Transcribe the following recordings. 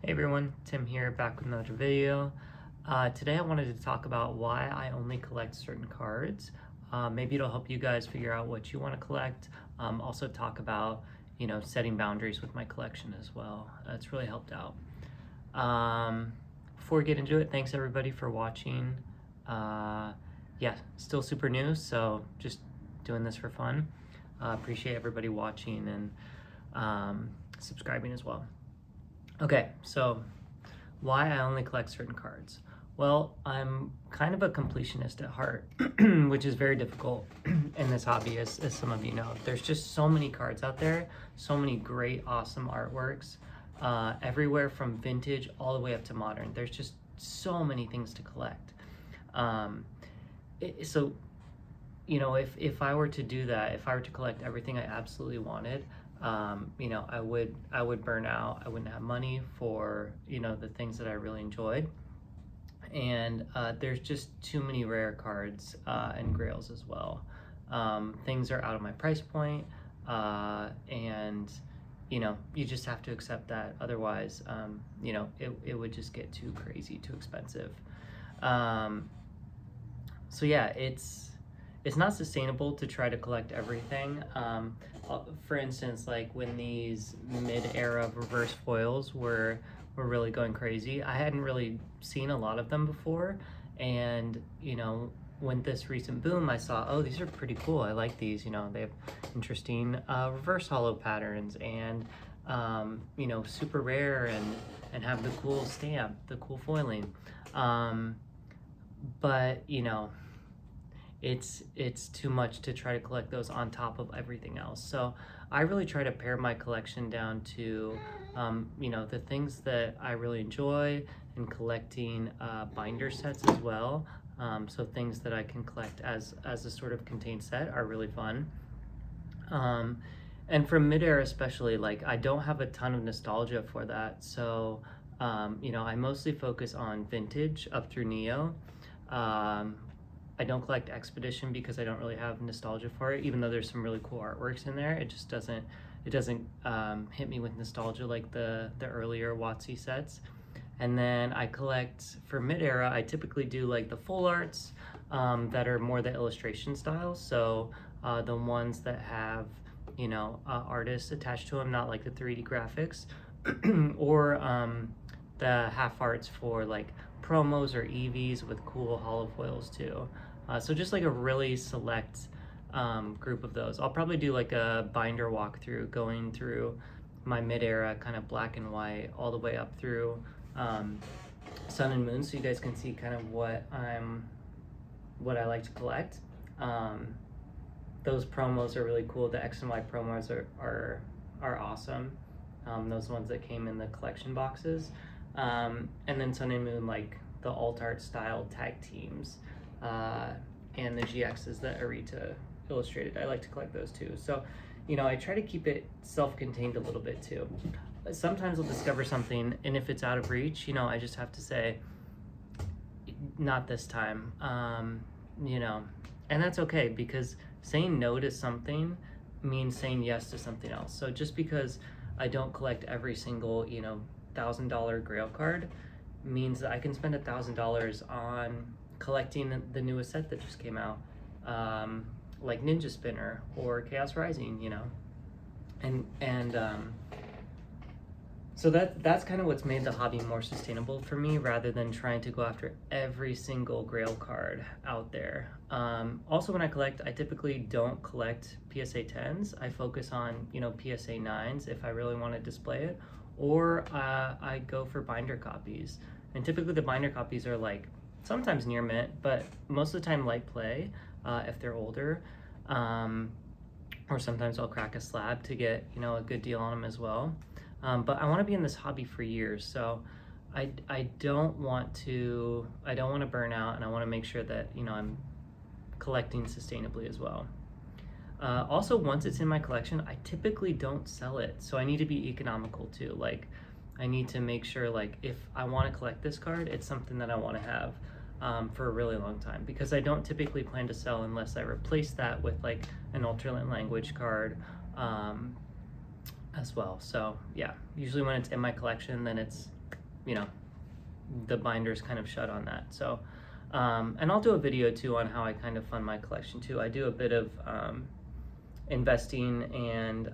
Hey everyone, Tim here, back with another video. Today I wanted to talk about why I only collect certain cards. Maybe it'll help you guys figure out what you want to collect. Also talk about, setting boundaries with my collection as well. It's really helped out. Before we get into it, thanks everybody for watching. Yeah, still super new, so just doing this for fun. Appreciate everybody watching and subscribing as well. Okay, so why I only collect certain cards. Well, I'm kind of a completionist at heart, which is very difficult in this hobby, as some of you know. There's just so many cards out there, so many great, awesome artworks, everywhere from vintage all the way up to modern. There's just so many things to collect. So, if I were to do that, if I were to collect everything I absolutely wanted, I would burn out. I wouldn't have money for, the things that I really enjoyed. And there's just too many rare cards and grails as well. Things are out of my price point, and you just have to accept that. Otherwise, it would just get too crazy, too expensive. So yeah, it's not sustainable to try to collect everything. For instance, like when these mid-era reverse foils were really going crazy, I hadn't really seen a lot of them before, and when this recent boom, I saw, oh, these are pretty cool. I like these. They have interesting reverse hollow patterns, and super rare, and have the cool stamp, the cool foiling. But it's too much to try to collect those on top of everything else. So I really try to pare my collection down to the things that I really enjoy, and collecting binder sets as well. So things that I can collect as a sort of contained set are really fun. And from mid-era especially, like, I don't have a ton of nostalgia for that. So I mostly focus on vintage up through Neo. I don't collect Expedition because I don't really have nostalgia for it, even though there's some really cool artworks in there. It just doesn't hit me with nostalgia like the earlier WotC sets. And then I collect, for mid-era, I typically do like the full arts that are more the illustration style. So the ones that have artists attached to them, not like the 3D graphics, or the half arts for like promos or EVs with cool hollow foils too. So just like a really select group of those. I'll probably do like a binder walkthrough going through my mid-era kind of black and white all the way up through Sun and Moon, so you guys can see kind of what I like to collect. Those promos are really cool. The X and Y promos are awesome. Those ones that came in the collection boxes. And then Sun and Moon, like the alt art style tag teams, and the GXs that Arita illustrated. I like to collect those too. So, I try to keep it self-contained a little bit too. Sometimes I'll discover something, and if it's out of reach, I just have to say, not this time, and that's okay, because saying no to something means saying yes to something else. So just because I don't collect every single, $1,000 grail card means that I can spend $1,000 on collecting the newest set that just came out, like Ninja Spinner or Chaos Rising, and so that's kind of what's made the hobby more sustainable for me, rather than trying to go after every single grail card out there. Also, when I collect, I typically don't collect PSA 10s. I focus on PSA 9s if I really want to display it, or I go for binder copies. And typically the binder copies are like sometimes near mint, but most of the time light play if they're older. Or sometimes I'll crack a slab to get a good deal on them as well. But I want to be in this hobby for years, so I don't want to burn out, and I want to make sure that I'm collecting sustainably as well. Also, once it's in my collection, I typically don't sell it, so I need to be economical too. Like, I need to make sure, like, if I want to collect this card, it's something that I want to have for a really long time, because I don't typically plan to sell unless I replace that with like an alternate language card as well. So yeah, usually when it's in my collection, then it's you know, the binder's kind of shut on that. So, and I'll do a video too on how I kind of fund my collection too. I do a bit of investing and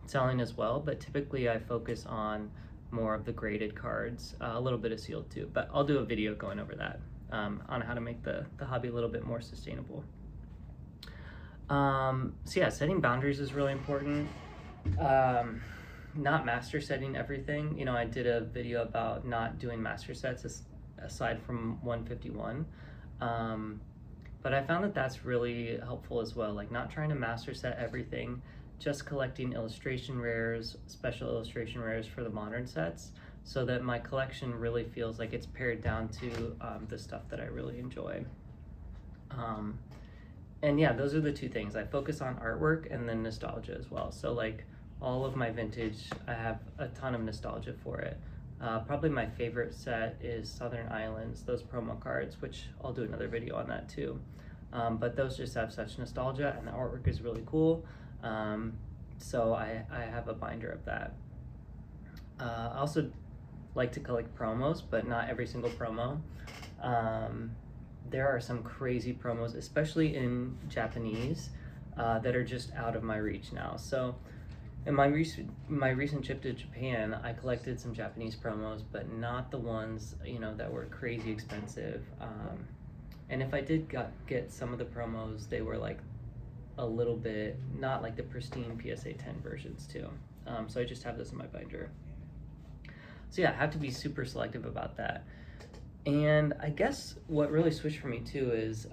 selling as well, but typically I focus on more of the graded cards, a little bit of sealed too, but I'll do a video going over that on how to make the hobby a little bit more sustainable. So yeah, setting boundaries is really important. Not master setting everything. You know, I did a video about not doing master sets aside from 151. But I found that that's really helpful as well, like not trying to master set everything, just collecting illustration rares, special illustration rares for the modern sets, so that my collection really feels like it's pared down to the stuff that I really enjoy. And yeah, those are the two things. I focus on artwork and then nostalgia as well. So like all of my vintage, I have a ton of nostalgia for it. Probably my favorite set is Southern Islands, those promo cards, which I'll do another video on that too. But those just have such nostalgia, and the artwork is really cool. So I have a binder of that. I also like to collect promos, but not every single promo. There are some crazy promos, especially in Japanese, that are just out of my reach now. So in my recent trip to Japan, I collected some Japanese promos, but not the ones, you know, that were crazy expensive. And if I did get some of the promos, they were like a little bit, not like the pristine PSA 10 versions too. So I just have this in my binder. So yeah, I have to be super selective about that. And I guess what really switched for me too is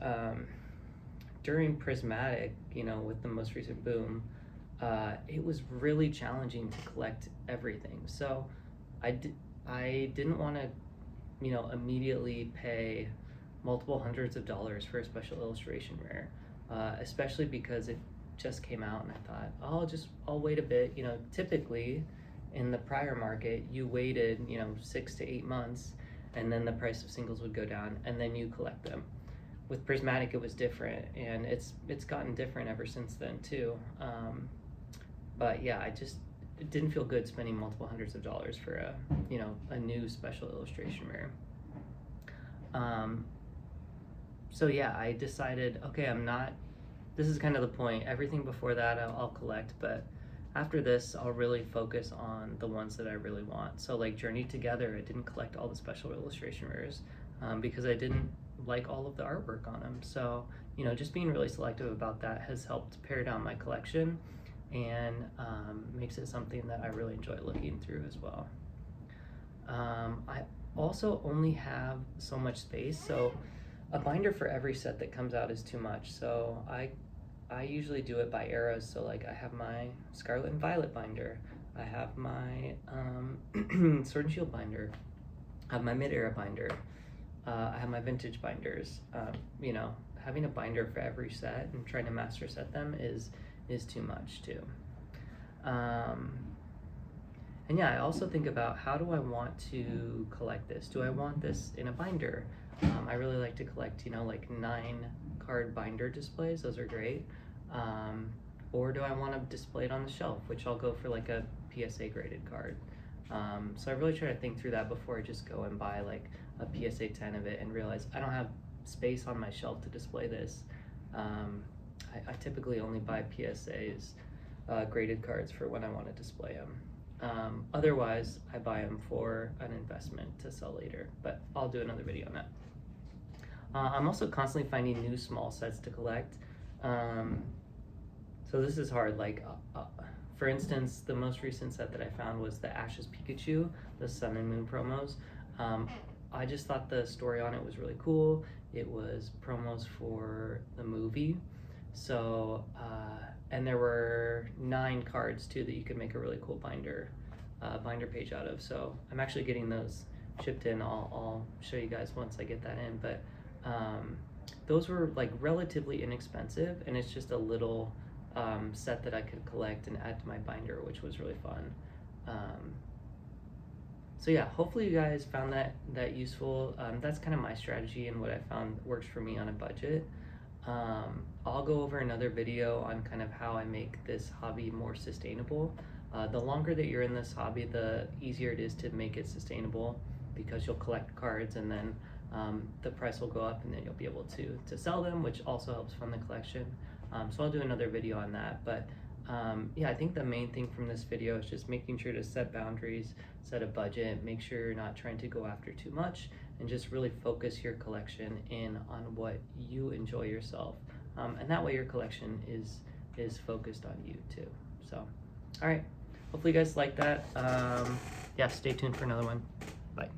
during Prismatic, you know, with the most recent boom, it was really challenging to collect everything. So I didn't want to, you know, immediately pay multiple hundreds of dollars for a special illustration rare, especially because it just came out, and I thought, oh, I'll wait a bit. You know, typically in the prior market, you waited, you know, 6 to 8 months, and then the price of singles would go down, and then you collect them. With Prismatic, it was different, and it's gotten different ever since then too. But yeah, it didn't feel good spending multiple hundreds of dollars for a new special illustration rare. So yeah, I decided, okay, this is kind of the point. Everything before that I'll collect, but after this, I'll really focus on the ones that I really want. So like Journey Together, I didn't collect all the special illustration rares because I didn't like all of the artwork on them. So, you know, just being really selective about that has helped pare down my collection and makes it something that I really enjoy looking through as well. I also only have so much space, so a binder for every set that comes out is too much. So I usually do it by eras. So like I have my Scarlet and Violet binder, I have my Sword and Shield binder, I have my mid-era binder, I have my vintage binders. You know, having a binder for every set and trying to master set them is too much too. And yeah, I also think about, how do I want to collect this? Do I want this in a binder? I really like to collect, you know, like 9 card binder displays. Those are great. Or do I want to display it on the shelf, which I'll go for like a PSA graded card. So I really try to think through that before I just go and buy like a PSA 10 of it and realize I don't have space on my shelf to display this. I typically only buy PSAs, graded cards, for when I want to display them. Otherwise, I buy them for an investment to sell later, but I'll do another video on that. I'm also constantly finding new small sets to collect. So this is hard. Like, for instance, the most recent set that I found was the Ashes Pikachu, the Sun and Moon promos. I just thought the story on it was really cool. It was promos for the movie. So, and there were 9 cards too that you could make a really cool binder page out of. So I'm actually getting those shipped in. I'll show you guys once I get that in. But those were like relatively inexpensive, and it's just a little set that I could collect and add to my binder, which was really fun. So yeah, hopefully you guys found that useful. That's kind of my strategy and what I found works for me on a budget. I'll go over another video on kind of how I make this hobby more sustainable. The longer that you're in this hobby, the easier it is to make it sustainable. because you'll collect cards and then the price will go up and then you'll be able to sell them, which also helps fund the collection. So I'll do another video on that, but yeah, I think the main thing from this video is just making sure to set boundaries, set a budget, make sure you're not trying to go after too much, and just really focus your collection in on what you enjoy yourself. And that way your collection is focused on you too. So, all right, hopefully you guys like that. Yeah, stay tuned for another one. Bye.